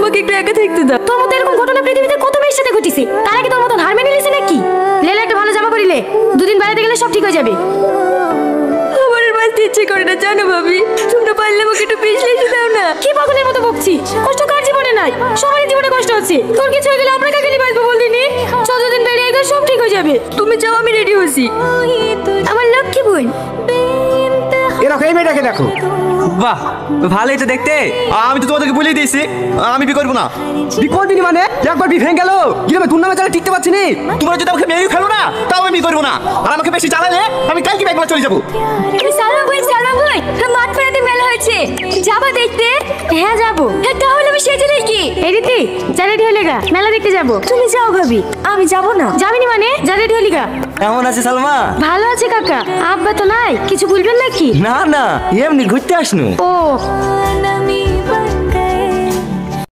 আমাকে একটু একা থাকতে দাও। তোর মতো এরকম ঘটনা পৃথিবীতে কত মেয়ের সাথে ঘটেছে, তারা কি তোর মতো হার মেনে নিয়েছে নাকি? লেলা একটা ভালো জামা পরিলে, দুদিন বেড়াতে গেলে সব ঠিক হয়ে যাবে। আমার আর বাঁচতে ইচ্ছে করে না জানো ভাবি, তোমরা পারলে আমাকে একটু বিশ্লেষণ দাও না। কি পাগলের মতো বকছি? কষ্ট কার জীবনে নাই? সবারই জীবনে কষ্ট হচ্ছে। তোর কিছু হয়ে গেলে আমরা কাকে নিয়ে বাঁচবো বলদিনি? 14 দিন বেরিয়ে গেলে সব ঠিক হয়ে যাবে। তুমি যাও, আমি রেডি হচ্ছি। আমার লক্ষ্মী বোন। এরকম এই মেয়েটাকে দেখো। বাহ, ভালোই তো দেখতে। আমি তো তোমাদেরকে বলেই দিয়েছি আমি বিয়ে করবো না। বি করবি নি মানে? একবার বি ভেঙে গেল, গ্রামে তোর নামে চালে টিকতে পারছি নি। তোমরা যদি আমাকে মেয়েই ফেলো না, তাও আমি বিয়ে করবো না। আর আমাকে বেশি চালালে আমি কালকে একবার চলে যাবো। সালমা ভাই, মাঠ ফেরাতে মেলা হয়েছে, যাবা দেখতে? হ্যাঁ যাবো। তাহলে আমি সেজে নেই কি? এই রীতি, যা রেডি হলে গা, মেলা দেখতে যাবো। তুমি যাও ভাবি, আমি যাব না। যাবিনি মানে? যা রেডি হলি গা। কেমন আছে সালমা? ভালো আছে কাকা। আব্বা তো নাই, কিছু বলবেন নাকি? না না, এমনি ঘুরতে আসনু। ও